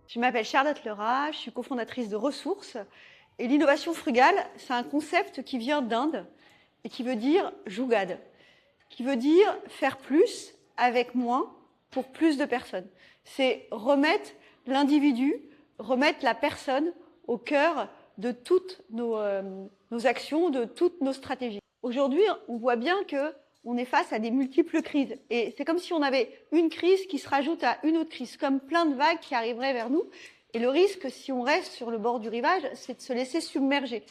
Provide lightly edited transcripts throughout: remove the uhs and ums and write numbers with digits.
Je m'appelle Charlotte Lerat, je suis cofondatrice de Ressources. Et l'innovation frugale, c'est un concept qui vient d'Inde et qui veut dire Jugaad, qui veut dire faire plus avec moins pour plus de personnes. C'est remettre l'individu, remettre la personne au cœur de toutes nos actions, de toutes nos stratégies. Aujourd'hui, on voit bien qu'on est face à des multiples crises. Et c'est comme si on avait une crise qui se rajoute à une autre crise, comme plein de vagues qui arriveraient vers nous. Et le risque, si on reste sur le bord du rivage, c'est de se laisser submerger.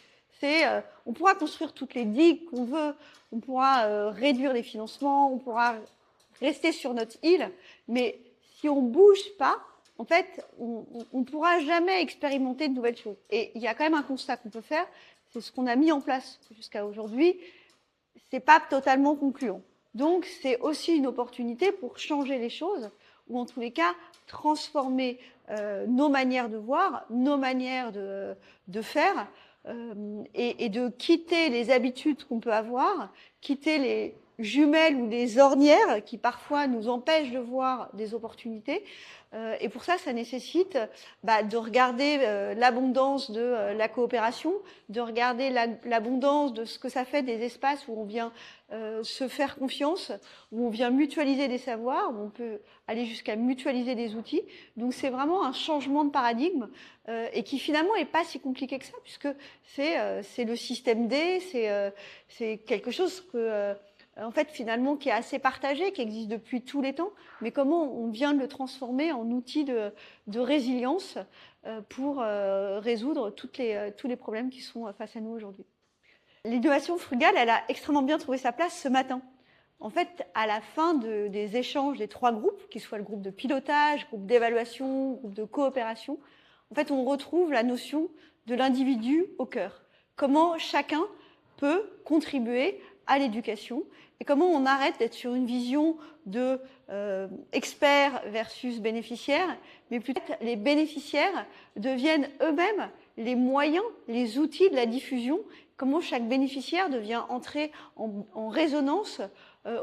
On pourra construire toutes les digues qu'on veut, on pourra réduire les financements, on pourra rester sur notre île, mais si on bouge pas, en fait, on ne pourra jamais expérimenter de nouvelles choses. Et il y a quand même un constat qu'on peut faire, c'est ce qu'on a mis en place jusqu'à aujourd'hui, c'est pas totalement concluant. Donc, c'est aussi une opportunité pour changer les choses, ou en tous les cas, transformer nos manières de voir, nos manières de faire, et de quitter les habitudes qu'on peut avoir, quitter les jumelles ou les ornières qui parfois nous empêchent de voir des opportunités. Et pour ça, ça nécessite de regarder l'abondance de la coopération, de regarder l'abondance de ce que ça fait des espaces où on vient se faire confiance, où on vient mutualiser des savoirs, où on peut aller jusqu'à mutualiser des outils. Donc c'est vraiment un changement de paradigme et qui finalement est pas si compliqué que ça, puisque c'est le système D, c'est quelque chose que en fait, finalement, qui est assez partagé, qui existe depuis tous les temps, mais comment on vient de le transformer en outil de résilience pour résoudre tous les problèmes qui sont face à nous aujourd'hui. L'innovation frugale, elle a extrêmement bien trouvé sa place ce matin. En fait, à la fin des échanges des trois groupes, qu'ils soient le groupe de pilotage, groupe d'évaluation, groupe de coopération, en fait, on retrouve la notion de l'individu au cœur. Comment chacun peut contribuer à l'éducation et comment on arrête d'être sur une vision de experts versus bénéficiaires, mais plutôt les bénéficiaires deviennent eux-mêmes les moyens, les outils de la diffusion, comment chaque bénéficiaire devient entrer en résonance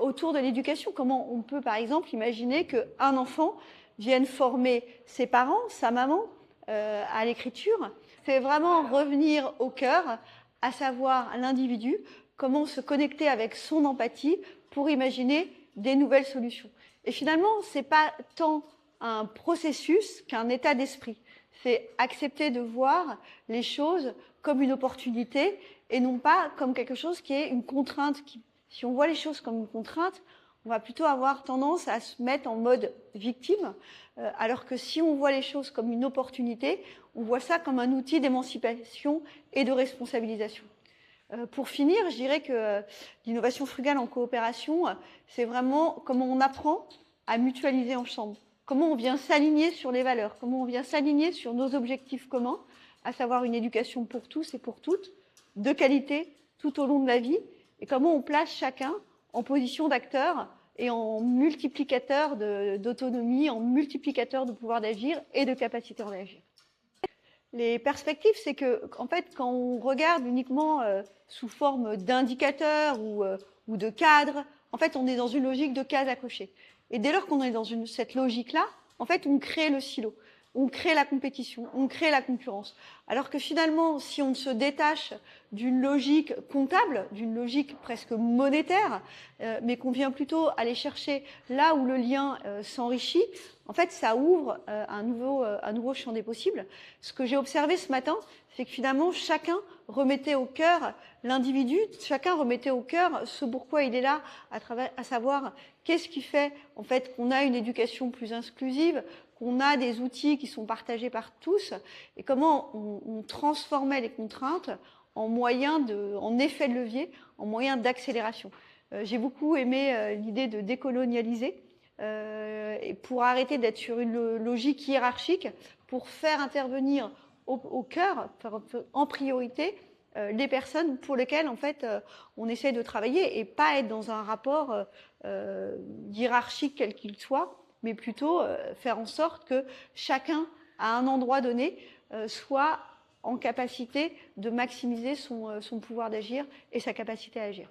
autour de l'éducation, comment on peut par exemple imaginer qu'un enfant vienne former ses parents, sa maman à l'écriture. C'est vraiment revenir au cœur, à savoir l'individu, comment se connecter avec son empathie pour imaginer des nouvelles solutions. Et finalement, c'est pas tant un processus qu'un état d'esprit. C'est accepter de voir les choses comme une opportunité et non pas comme quelque chose qui est une contrainte. Si on voit les choses comme une contrainte, on va plutôt avoir tendance à se mettre en mode victime, alors que si on voit les choses comme une opportunité, on voit ça comme un outil d'émancipation et de responsabilisation. Pour finir, je dirais que l'innovation frugale en coopération, c'est vraiment comment on apprend à mutualiser ensemble. Comment on vient s'aligner sur les valeurs, comment on vient s'aligner sur nos objectifs communs, à savoir une éducation pour tous et pour toutes, de qualité tout au long de la vie, et comment on place chacun en position d'acteur et en multiplicateur d'autonomie, en multiplicateur de pouvoir d'agir et de capacité d'agir. Les perspectives, c'est que, en fait, quand on regarde uniquement sous forme d'indicateurs ou de cadres, en fait, on est dans une logique de cases à cocher. Et dès lors qu'on est dans cette logique-là, en fait, on crée le silo, on crée la compétition, on crée la concurrence. Alors que finalement, si on se détache d'une logique comptable, d'une logique presque monétaire, mais qu'on vient plutôt aller chercher là où le lien s'enrichit, en fait, ça ouvre un nouveau champ des possibles. Ce que j'ai observé ce matin, c'est que finalement, chacun remettait au cœur l'individu, chacun remettait au cœur ce pourquoi il est là, à savoir qu'est-ce qui fait en fait qu'on a une éducation plus inclusive, qu'on a des outils qui sont partagés par tous, et comment on transformait les contraintes en en effet de levier, en moyen d'accélération. J'ai beaucoup aimé l'idée de décolonialiser, et pour arrêter d'être sur une logique hiérarchique, pour faire intervenir au cœur, en priorité, les personnes pour lesquelles en fait on essaie de travailler et pas être dans un rapport hiérarchique quel qu'il soit, mais plutôt faire en sorte que chacun à un endroit donné soit en capacité de maximiser son pouvoir d'agir et sa capacité à agir.